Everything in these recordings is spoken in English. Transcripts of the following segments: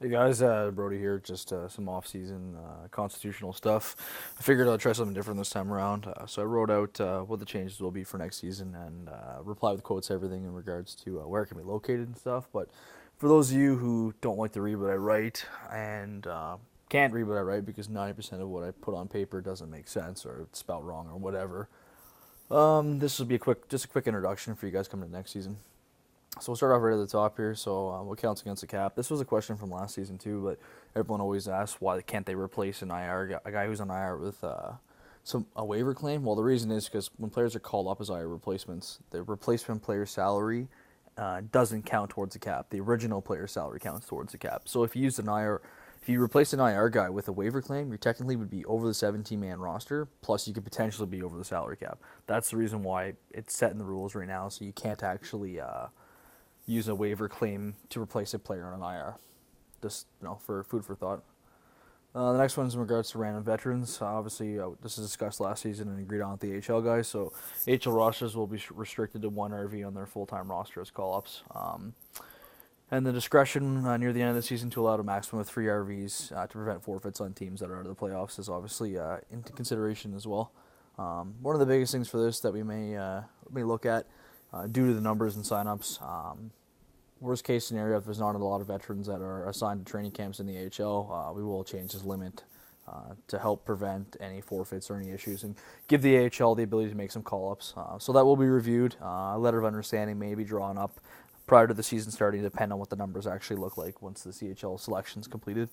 Hey guys, Brody here. Just some off-season constitutional stuff. I figured I'd try something different this time around. So I wrote out what the changes will be for next season and reply with quotes, everything in regards to where it can be located and stuff. But for those of you who don't like to read what I write and can't read what I write because 90% of what I put on paper doesn't make sense or it's spelled wrong or whatever, this will be just a quick introduction for you guys coming to next season. So we'll start off right at the top here. So what counts against the cap? This was a question from last season too, but everyone always asks why can't they replace an a guy who's on IR with a waiver claim? Well, the reason is because when players are called up as IR replacements, the replacement player salary doesn't count towards the cap. The original player salary counts towards the cap. So if you replace an IR guy with a waiver claim, you technically would be over the 17-man roster. Plus, you could potentially be over the salary cap. That's the reason why it's set in the rules right now. So you can't actually use a waiver claim to replace a player on an IR. Just for food for thought. The next one is in regards to random veterans. Obviously, this is discussed last season and agreed on with the AHL guys. So AHL rosters will be restricted to one RV on their full-time roster as call-ups. And the discretion near the end of the season to allow a maximum of 3 RVs to prevent forfeits on teams that are out of the playoffs is obviously into consideration as well. One of the biggest things for this that we may look at due to the numbers and signups. Worst case scenario, if there's not a lot of veterans that are assigned to training camps in the AHL, we will change this limit to help prevent any forfeits or any issues and give the AHL the ability to make some call-ups. So that will be reviewed. A letter of understanding may be drawn up prior to the season starting, depending on what the numbers actually look like once the CHL selection is completed.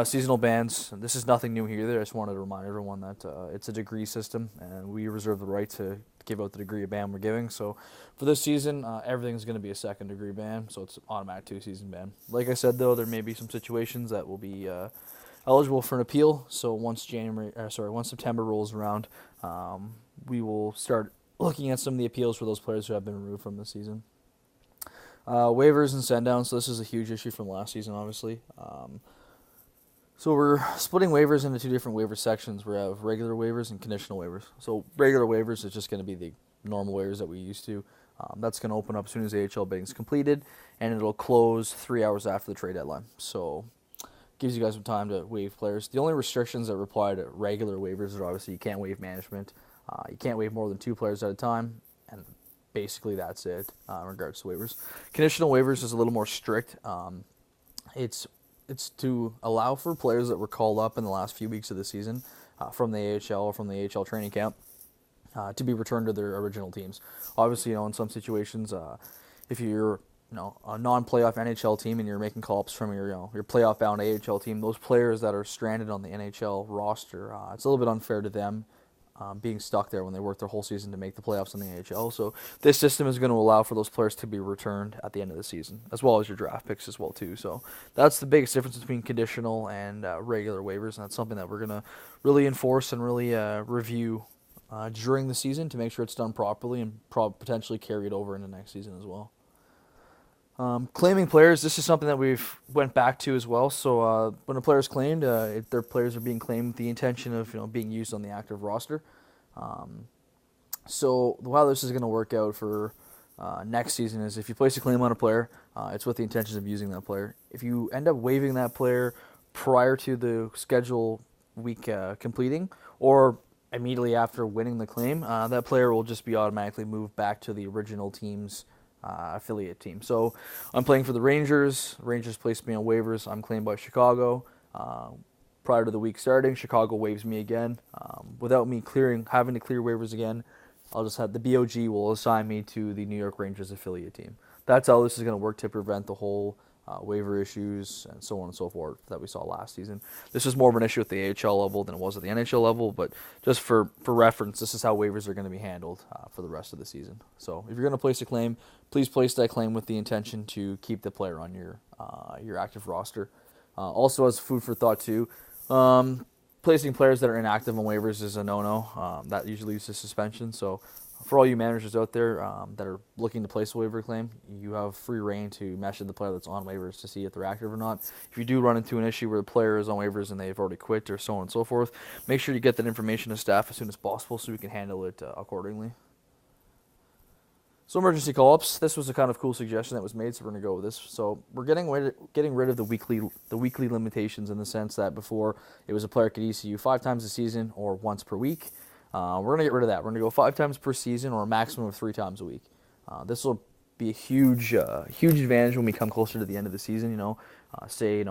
Seasonal bans. This is nothing new here either. I just wanted to remind everyone that it's a degree system, and we reserve the right to give out the degree of ban we're giving. So for this season, everything's going to be a second degree ban, so it's automatic 2-season ban. Like I said, though, there may be some situations that will be eligible for an appeal. So once September rolls around, we will start looking at some of the appeals for those players who have been removed from the season. Waivers and send downs. So this is a huge issue from last season, obviously. So we're splitting waivers into 2 different waiver sections. We have regular waivers and conditional waivers. So regular waivers is just going to be the normal waivers that we used to. That's going to open up as soon as AHL bidding is completed, and it'll close 3 hours after the trade deadline. So gives you guys some time to waive players. The only restrictions that apply to regular waivers are obviously you can't waive management. You can't waive more than 2 players at a time, and basically that's it in regards to waivers. Conditional waivers is a little more strict. It's to allow for players that were called up in the last few weeks of the season from the AHL or from the AHL training camp to be returned to their original teams. Obviously, in some situations, if you're a non-playoff NHL team and you're making call-ups from your playoff-bound AHL team, those players that are stranded on the NHL roster, it's a little bit unfair to them being stuck there when they work their whole season to make the playoffs in the AHL. So this system is going to allow for those players to be returned at the end of the season, as well as your draft picks as well too. So that's the biggest difference between conditional and regular waivers, and that's something that we're going to really enforce and really review during the season to make sure it's done properly and potentially carry it over into next season as well. Claiming players, this is something that we've went back to as well. So when a player is claimed, their players are being claimed with the intention of being used on the active roster. So how this is going to work out for next season is if you place a claim on a player, it's with the intention of using that player. If you end up waiving that player prior to the schedule week completing or immediately after winning the claim, that player will just be automatically moved back to the original team's affiliate team. So I'm playing for the Rangers. Rangers placed me on waivers. I'm claimed by Chicago. Prior to the week starting, Chicago waives me again. Without me having to clear waivers again, I'll just have the BOG will assign me to the New York Rangers affiliate team. That's how this is going to work to prevent the whole waiver issues and so on and so forth that we saw last season. This is more of an issue at the AHL level than it was at the NHL level, but just for reference, this is how waivers are going to be handled for the rest of the season. So if you're going to place a claim, please place that claim with the intention to keep the player on your active roster. Also, as food for thought too, placing players that are inactive on waivers is a no-no. That usually leads to suspension. So for all you managers out there that are looking to place a waiver claim, you have free reign to message the player that's on waivers to see if they're active or not. If you do run into an issue where the player is on waivers and they've already quit or so on and so forth, make sure you get that information to staff as soon as possible so we can handle it accordingly. So emergency call-ups. This was a kind of cool suggestion that was made, so we're gonna go with this. So we're getting rid of the weekly limitations in the sense that before it was a player could ECU 5 times a season or once per week. We're gonna get rid of that. We're gonna go 5 times per season or a maximum of 3 times a week. This will be a huge advantage when we come closer to the end of the season. Say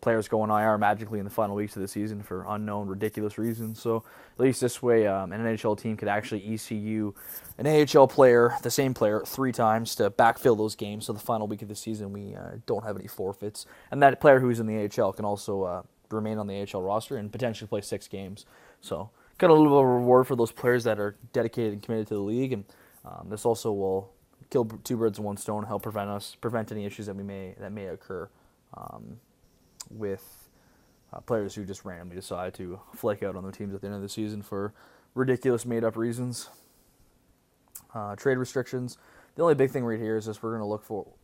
players go on IR magically in the final weeks of the season for unknown ridiculous reasons. So at least this way, an NHL team could actually ECU an AHL player, the same player, 3 times to backfill those games. So the final week of the season, we don't have any forfeits, and that player who's in the AHL can also remain on the AHL roster and potentially play 6 games. So got a little bit of a reward for those players that are dedicated and committed to the league, and this also will kill 2 birds with 1 stone, help prevent any issues that may occur with players who just randomly decide to flake out on their teams at the end of the season for ridiculous made-up reasons. Trade restrictions. The only big thing right here is just we're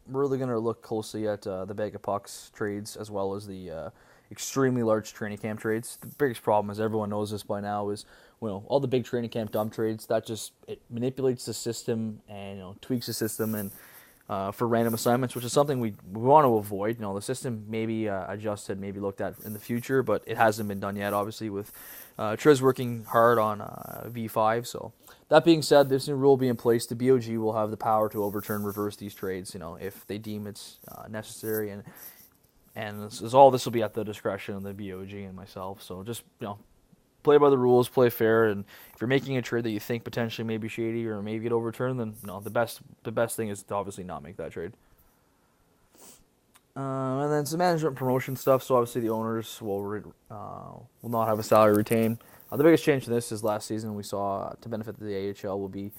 really going to look closely at the bag of pucks trades as well as the extremely large training camp trades. The biggest problem, as everyone knows this by now, is all the big training camp dump trades. That it manipulates the system and tweaks the system and for random assignments, which is something we want to avoid. The system may be adjusted, maybe looked at in the future, but it hasn't been done yet. Obviously, with Triz working hard on V5. So that being said, this new rule will be in place. The BOG will have the power to reverse these trades. If they deem it's necessary, and this will be at the discretion of the BOG and myself. So just play by the rules, play fair, and if you're making a trade that you think potentially may be shady or maybe get overturned, then the best thing is to obviously not make that trade. And then some management promotion stuff. So obviously the owners will not have a salary retained. The biggest change to this is last season we saw to benefit the AHL will be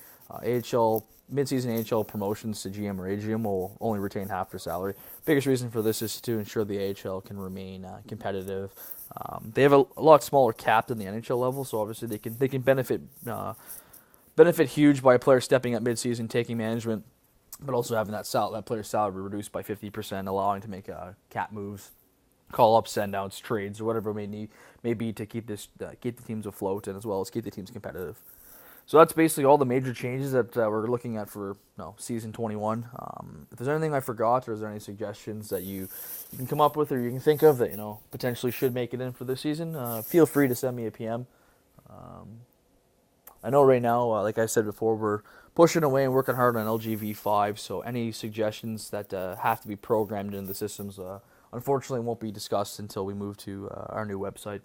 mid-season AHL promotions to GM or AGM will only retain half their salary. Biggest reason for this is to ensure the AHL can remain competitive. They have a lot smaller cap than the NHL level, so obviously they can benefit huge by a player stepping up mid-season, taking management, but also having that player's salary reduced by 50%, allowing to make cap moves, call-ups, send-outs, trades, or whatever it may be to keep the teams afloat and as well as keep the teams competitive. So that's basically all the major changes that we're looking at for season 21. If there's anything I forgot or is there any suggestions that you can come up with or you can think of that potentially should make it in for this season, feel free to send me a PM. I know right now, like I said before, we're pushing away and working hard on LGV5, so any suggestions that have to be programmed into the systems unfortunately won't be discussed until we move to our new website.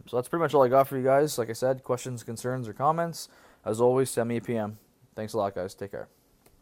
So that's pretty much all I got for you guys. Like I said, questions, concerns, or comments, as always, send me a PM. Thanks a lot, guys. Take care.